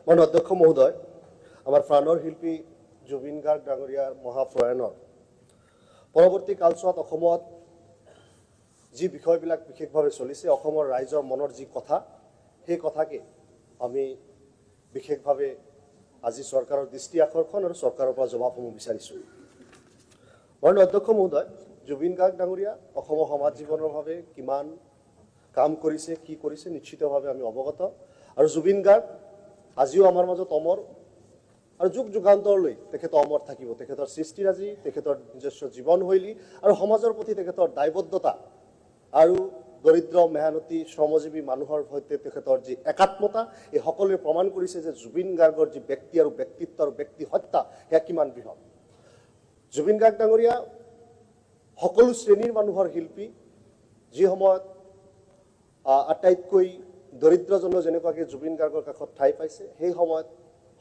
মাননীয় অধ্যক্ষ মহোদয়, আমাৰ প্ৰাণৰ শিল্পী জুবিন গাৰ্গ ডাঙৰীয়াৰ মহাপ্ৰয়াণৰ পৰৱৰ্তী কালছোৱাত অসমত যি বিষয়বিলাক বিশেষভাৱে চলিছে, অসমৰ ৰাইজৰ মনৰ যি কথা, সেই কথাকে আমি বিশেষভাৱে আজি চৰকাৰৰ দৃষ্টি আকৰ্ষণ আৰু চৰকাৰৰ পৰা জবাবসমূহ বিচাৰিছোঁ। মাননীয় অধ্যক্ষ মহোদয়, জুবিন গাৰ্গ ডাঙৰীয়া অসমৰ সমাজ জীৱনৰ বাবে কিমান কাম কৰিছে, কি কৰিছে নিশ্চিতভাৱে আমি অৱগত। আৰু জুবিন গাৰ্গ আজিও আমাৰ মাজত অমৰ আৰু যুগ যুগান্তৰলৈ তেখেত অমৰ থাকিব। তেখেতৰ সৃষ্টিৰাজি, তেখেতৰ নিজস্ব জীৱনশৈলী আৰু সমাজৰ প্ৰতি তেখেতৰ দায়বদ্ধতা আৰু দৰিদ্ৰ মেহনতি শ্ৰমজীৱী মানুহৰ সৈতে তেখেতৰ যি একাত্মতা, এই সকলোৱে প্ৰমাণ কৰিছে যে জুবিন গাৰ্গৰ যি ব্যক্তি আৰু ব্যক্তিত্ব আৰু ব্যক্তি হত্যা সেয়া কিমান বৃহৎ। জুবিন গাৰ্গ ডাঙৰীয়া সকলো শ্ৰেণীৰ মানুহৰ শিল্পী, যি সময়ত আটাইতকৈ দৰিদ্ৰজনৰ যেনেকুৱাকৈ জুবিন গাৰ্গৰ কাষত ঠাই পাইছে, সেই সময়ত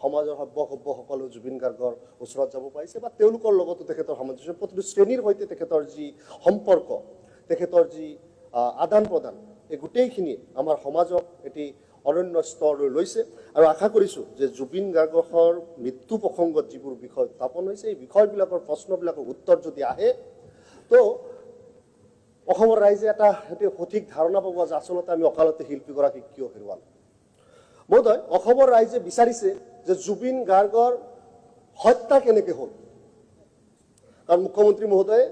সমাজৰ সভ্যসকলেও জুবিন গাৰ্গৰ ওচৰত যাব পাৰিছে বা তেওঁলোকৰ লগতো তেখেতৰ সামঞ্জস্য, প্ৰতিটো শ্ৰেণীৰ সৈতে তেখেতৰ যি সম্পৰ্ক, তেখেতৰ যি আদান প্ৰদান, এই গোটেইখিনি আমাৰ সমাজক এটি অনন্য স্তৰলৈ লৈছে। আৰু আশা কৰিছোঁ যে জুবিন গাৰ্গৰ মৃত্যু প্ৰসংগত যিবোৰ বিষয় উত্থাপন হৈছে, এই বিষয়বিলাকৰ প্ৰশ্নবিলাকৰ উত্তৰ যদি আহে, তো অসমৰ ৰাইজে এটা সঠিক ধাৰণা পাব যে আচলতে আমি অকালতে শিল্পীগৰাকীক কিয় হেৰুৱালোঁ। মহোদয়, অসমৰ ৰাইজে বিচাৰিছে যে জুবিন গাৰ্গৰ হত্যা কেনেকৈ হ'ল, কাৰণ মুখ্যমন্ত্ৰী মহোদয়ে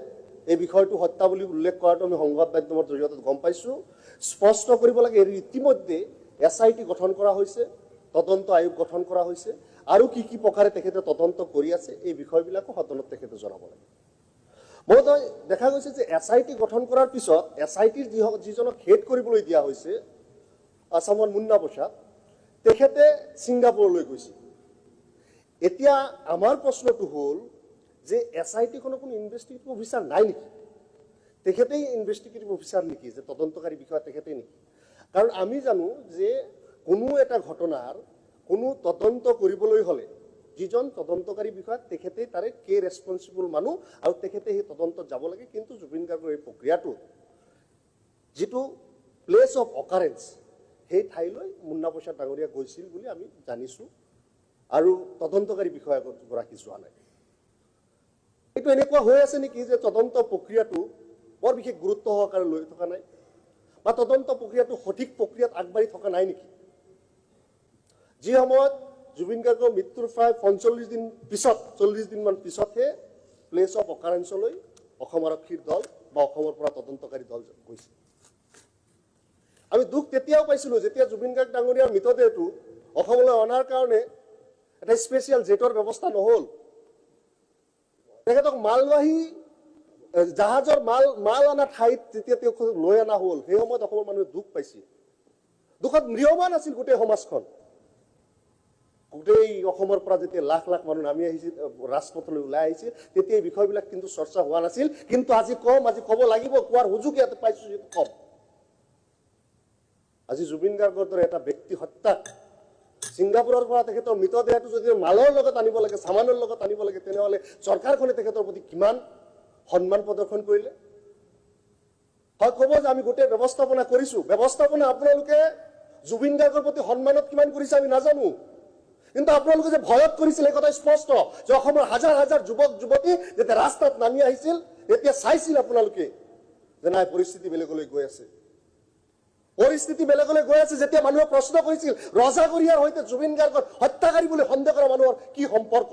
এই বিষয়টো হত্যা বুলি উল্লেখ কৰাটো আমি সংবাদ মাধ্যমৰ জৰিয়তে গম পাইছোঁ। স্পষ্ট কৰিব লাগে, ইতিমধ্যে SIT গঠন কৰা হৈছে, তদন্ত আয়োগ গঠন কৰা হৈছে, আৰু কি কি প্ৰকাৰে তেখেতে তদন্ত কৰি আছে এই বিষয়বিলাকো সদনত তেখেতে জনাব লাগে। মহোদয়, দেখা গৈছে যে SIT গঠন কৰাৰ পিছত SITৰ যিজনক হেড কৰিবলৈ দিয়া হৈছে, আছামৰ মুন্না প্ৰসাদ, তেখেতে ছিংগাপুৰলৈ গৈছিল। এতিয়া আমাৰ প্ৰশ্নটো হ'ল যে SITখনৰ কোনো ইনভেষ্টিগেটিভ অফিচাৰ নাই নেকি? তেখেতেই ইনভেষ্টিগেটিভ অফিচাৰ নেকি, যে তদন্তকাৰী বিষয়া তেখেতেই নেকি? কাৰণ আমি জানো যে কোনো এটা ঘটনাৰ কোনো তদন্ত কৰিবলৈ হ'লে যিজন তদন্তকাৰী বিষয়া তেখেতেই তাৰে ৰেছপনচিবল মানুহ আৰু তেখেতে সেই তদন্তত যাব লাগে। কিন্তু জুবিন গাৰ্গৰ এই প্ৰক্ৰিয়াটো যিটো প্লেচ অফ অকাৰেঞ্চ, সেই ঠাইলৈ মুন্না প্ৰসাদ ডাঙৰীয়া গৈছিল বুলি আমি জানিছোঁ, আৰু তদন্তকাৰী বিষয়াগৰাকী যোৱা নাই। এইটো এনেকুৱা হৈ আছে নেকি যে তদন্ত প্ৰক্ৰিয়াটো বৰ বিশেষ গুৰুত্ব সহকাৰে লৈ থকা নাই, বা তদন্ত প্ৰক্ৰিয়াটো সঠিক প্ৰক্ৰিয়াত আগবাঢ়ি থকা নাই নেকি? যি সময়ত জুবিন গাৰ্গৰ মৃত্যুৰ প্ৰায় 45 দিন পিছত, 40 দিনমান পিছতহে প্লেচ অফ অকাৰেঞ্চলৈ অসম আৰক্ষীৰ দল বা অসমৰ পৰা তদন্তকাৰী দল গৈছে। আমি দুখ তেতিয়াও পাইছিলোঁ যেতিয়া জুবিন গাৰ্গ ডাঙৰীয়াৰ মৃতদেহটো অসমলৈ অনাৰ কাৰণে এটা স্পেচিয়েল জেটৰ ব্যৱস্থা নহ'ল। তেখেতক মালবাহী জাহাজৰ মাল অনা ঠাইত যেতিয়া তেওঁক লৈ অনা হ'ল, সেই সময়ত অসমৰ মানুহে দুখ পাইছিল। দুখত ম্ৰিয়মান আছিল গোটেই সমাজখন। গোটেই অসমৰ পৰা যেতিয়া লাখ লাখ মানুহ নামি আহিছিল, ৰাজপথলৈ ওলাই আহিছিল, তেতিয়া এই বিষয়বিলাক কিন্তু চৰ্চা হোৱা নাছিল। কিন্তু আজি ক'ব লাগিব, কোৱাৰ সুযোগ ইয়াতে পাইছোঁ, যিটো কম। আজি জুবিন গাৰ্গৰ দৰে এটা ব্যক্তি হত্যাক ছিংগাপুৰৰ পৰা তেখেতৰ মৃতদেহটো যদি মালৰ লগত আনিব লাগে, চামানৰ লগত আনিব লাগে, তেনেহ'লে চৰকাৰখনে তেখেতৰ প্ৰতি কিমান সন্মান প্ৰদৰ্শন কৰিলে? হয়, ক'ব যে আমি গোটেই ব্যৱস্থাপনা কৰিছোঁ। ব্যৱস্থাপনা আপোনালোকে জুবিন গাৰ্গৰ প্ৰতি সন্মানত কিমান কৰিছে আমি নাজানো, কিন্তু আপোনালোকে যে ভয়ত কৰিছিল এই কথা স্পষ্ট। যে অসমৰ হাজাৰ হাজাৰ যুৱক যুৱতী যেতিয়া ৰাস্তাত নামি আহিছিল, তেতিয়া চাইছিল আপোনালোকে যে নাই, পৰিস্থিতি বেলেগলৈ গৈ আছে, পৰিস্থিতি বেলেগলৈ গৈ আছে। যেতিয়া মানুহে প্ৰশ্ন কৰিছিল ৰজাঘৰীয়াৰ সৈতে জুবিন গাৰ্গৰ হত্যাকাৰী বুলি সন্দেহ কৰা মানুহৰ কি সম্পৰ্ক,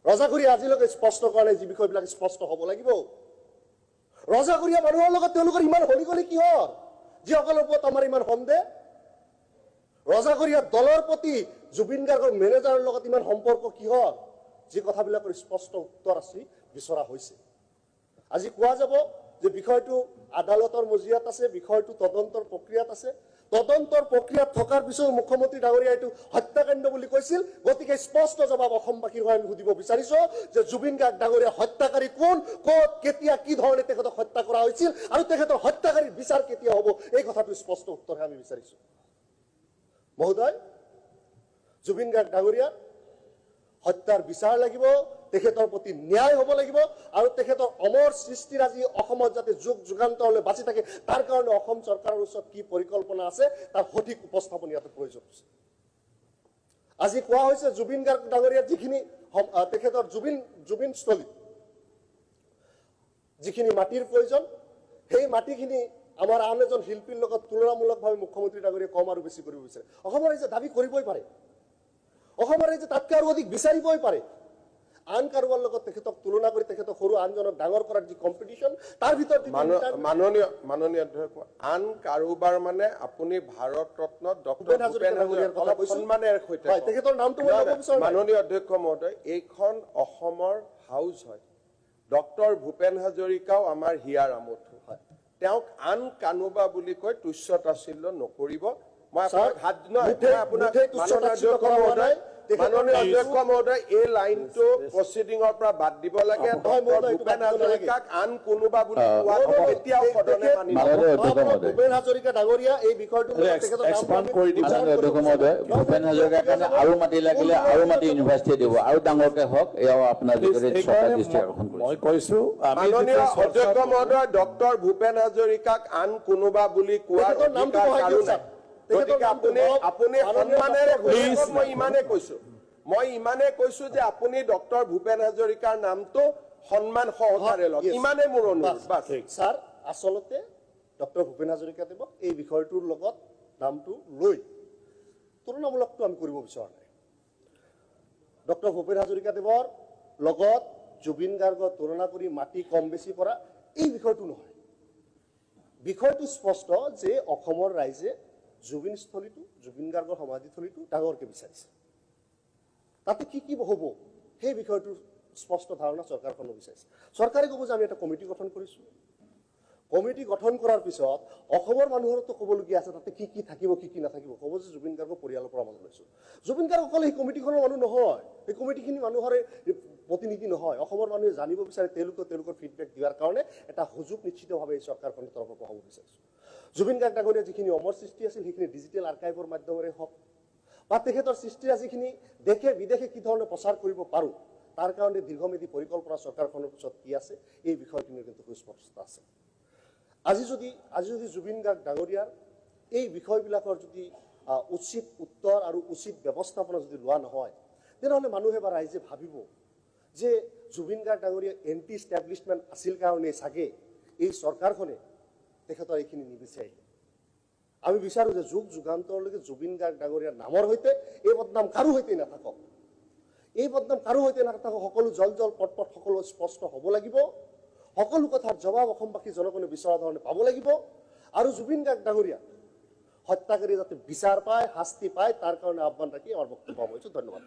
ৰজাঘৰীয়া আজিলৈকে স্পষ্ট কৰা নাই। যি বিষয়বিলাক স্পষ্ট হ'ব লাগিব। ৰজাঘৰীয়া মানুহৰ লগত তেওঁলোকৰ ইমান হলিগলি কিহৰ, যিসকলৰ ওপৰত আমাৰ ইমান সন্দেহ? ৰজাঘৰীয়া দলৰ প্ৰতি জুবিন গাৰ্গৰ মেনেজাৰৰ লগত ইমান সম্পৰ্ক কিহৰ? যি কথাবিলাকৰ স্পষ্ট উত্তৰ আছে বিচৰা হৈছে। আজি কোৱা যাব যে বিষয়টো আদালতৰ মজিয়াত আছে, বিষয়টো তদন্তৰ প্ৰক্ৰিয়াত আছে। তদন্তৰ প্ৰক্ৰিয়াত থকাৰ পিছত মুখ্যমন্ত্ৰী ডাঙৰীয়া এইটো হত্যাকাণ্ড বুলি কৈছিল। গতিকে স্পষ্ট জবাব অসমবাসীৰ হৈ আমি সুধিব বিচাৰিছোঁ যে জুবিন গাৰ্গ ডাঙৰীয়া হত্যাকাৰী কোন, ক'ত, কেতিয়া, কি ধৰণে তেখেতক হত্যা কৰা হৈছিল, আৰু তেখেতৰ হত্যাকাৰীৰ বিচাৰ কেতিয়া হ'ব, এই কথাটো স্পষ্ট উত্তৰহে আমি বিচাৰিছোঁ। মহোদয়, জুবিন গাৰ্গ ডাঙৰীয়াৰ হত্যাৰ বিচাৰ লাগিব, তেখেতৰ প্ৰতি ন্যায় হ'ব লাগিব, আৰু তেখেতৰ অমৰ সৃষ্টিৰাজি অসমত যাতে যুগ যুগান্তৰলৈ বাচি থাকে, তাৰ কাৰণে অসম চৰকাৰৰ ওচৰত কি পৰিকল্পনা আছে তাৰ সঠিক উপস্থাপন ইয়াতে প্ৰয়োজন হৈছে। আজি কোৱা হৈছে জুবিন গাৰ্গ ডাঙৰীয়াৰ যিখিনি তেখেতৰ জুবিনস্থলী যিখিনি মাটিৰ প্ৰয়োজন সেই মাটিখিনি আমাৰ আন এজন শিল্পীৰ লগত তুলনামূলকভাৱে মুখ্যমন্ত্ৰী ডাঙৰীয়াই কম আৰু বেছি কৰিব বিচাৰে অসমৰ ৰাইজে দাবী কৰিবই পাৰে অসমৰ ৰাইজে তাতকৈ আৰু অধিক বিচাৰিবই পাৰে আন কাৰোবাৰ লগত তেখেতক তুলনা কৰি তেখেতক সৰু আনজনক ডাঙৰ কৰাৰ যি কম্পিটিশ্যন তাৰ ভিতৰত মাননীয় অধ্যক্ষ আন কাৰোবাৰ মানে আপুনি ভাৰত ৰত্ন ডক্টৰ ভূপেন হাজৰিকাৰ কথা সন্মানেৰে সৈতে তেখেতৰ নামটো মই ল'ব বিচাৰো মাননীয় অধ্যক্ষ মহোদয় এইখন অসমৰ হাউচ হয় ডক্টৰ ভূপেন হাজৰিকাও আমাৰ হিয়াৰ আমঠু হয় তেওঁক আন কানোবা বুলি কৈ তুচ্ছ তাচ্ছিল্য নকৰিব মই আপোনাক হাত আপোনাক মাননীয় অধ্যক্ষ মহোদয় এই লাইনটো প্ৰচিডিঙৰ পৰা বাদ দিব লাগে ভূপেন হাজৰিকাক আন কোনোবা বুলি কোৱাটো কেতিয়াও সদনে মানি ভূপেন হাজৰিকা ডাঙৰীয়া এই বিষয়টো ভূপেন হাজৰিকাৰ কাৰণে আৰু মাটি লাগিলে আৰু মাটি ইউনিভাৰ্চিটি দিব আৰু ডাঙৰকে হওক এয়াও আপোনাৰ দৃষ্টি আকৰ্ষণ মই কৈছো মাননীয় অধ্যক্ষ মহোদয় ডক্টৰ ভূপেন হাজৰিকাক আন কোনোবা বুলি কোৱাৰ অধিকাৰ কাৰো নাই গতিকে আপুনি সন্মানেৰে মই ইমানে কৈছো যে আপুনি ডক্টৰ ভূপেন হাজৰিকাৰ নামটো সন্মান সহকাৰে লওক ইমানে মোৰ অনুৰোধ স্যাৰ আচলতে ডক্টৰ ভূপেন হাজৰিকাদেৱক এই বিষয়টোৰ লগত নামটো লৈ তুলনামূলকটো আমি কৰিব বিচৰা নাই ডক্টৰ ভূপেন হাজৰিকাদেৱৰ লগত জুবিন গাৰ্গক তুলনা কৰি মাটি কম বেছি কৰা এই বিষয়টো নহয় বিষয়টো স্পষ্ট যে অসমৰ ৰাইজে জুবিনস্থলীটো জুবিন গাৰ্গৰ সমাধিস্থলীটো ডাঙৰকৈ বিচাৰিছে তাতে কি হ'ব সেই বিষয়টোৰ স্পষ্ট ধাৰণা চৰকাৰখনে বিচাৰিছে চৰকাৰে ক'ব যে আমি এটা কমিটি গঠন কৰিছোঁ কমিটি গঠন কৰাৰ পিছত অসমৰ মানুহৰতো ক'বলগীয়া আছে তাতে কি থাকিব কি নাথাকিব ক'ব যে জুবিন গাৰ্গৰ পৰিয়ালৰ পৰা মানুহ লৈছোঁ জুবিন গাৰ্গ অকলে সেই কমিটিখনৰ মানুহ নহয় সেই কমিটিখিনি মানুহৰে প্ৰতিনিধি নহয় অসমৰ মানুহে জানিব বিচাৰে তেওঁলোকৰ ফিডবেক দিয়াৰ কাৰণে এটা সুযোগ নিশ্চিতভাৱে এই চৰকাৰখনৰ তৰফৰ পৰা হ'ব বিচাৰিছোঁ জুবিন গাৰ্গ ডাঙৰীয়া যিখিনি অমৰ সৃষ্টি আছিল সেইখিনি ডিজিটেল আৰ্কাইভৰ মাধ্যমেৰে হওক বা তেখেতৰ সৃষ্টিৰ যিখিনি দেশে বিদেশে কি ধৰণে প্ৰচাৰ কৰিব পাৰোঁ তাৰ কাৰণে দীৰ্ঘমেধী পৰিকল্পনা চৰকাৰখনৰ পিছত কি আছে এই বিষয়খিনিৰ কিন্তু সুস্পষ্ট আছে আজি যদি জুবিন গাৰ্গ ডাঙৰীয়াৰ এই বিষয়বিলাকৰ যদি উচিত উত্তৰ আৰু উচিত ব্যৱস্থাপনা যদি লোৱা নহয় তেনেহ'লে মানুহে বা ৰাইজে ভাবিব যে জুবিন গাৰ্গ ডাঙৰীয়া এণ্টি ষ্টেব্লিছমেণ্ট আছিল কাৰণে চাগে এই চৰকাৰখনে তেখেতৰ এইখিনি নিবিচাৰিলে আমি বিচাৰোঁ যে যুগান্তৰলৈকে জুবিন গাৰ্গ ডাঙৰীয়াৰ নামৰ সৈতে এই বদনাম কাৰো সৈতে নাথাকক এই বদনাম কাৰো সৈতে নাথাকক সকলো জল পট সকলো স্পষ্ট হ'ব লাগিব সকলো কথাৰ জবাব অসমবাসী জনগণে বিচৰা ধৰণে পাব লাগিব আৰু জুবিন গাৰ্গ ডাঙৰীয়া হত্যাকাৰী যাতে বিচাৰ পায় শাস্তি পায় তাৰ কাৰণে আহ্বান ৰাখি আমাৰ বক্তব্য সামৰিছোঁ ধন্যবাদ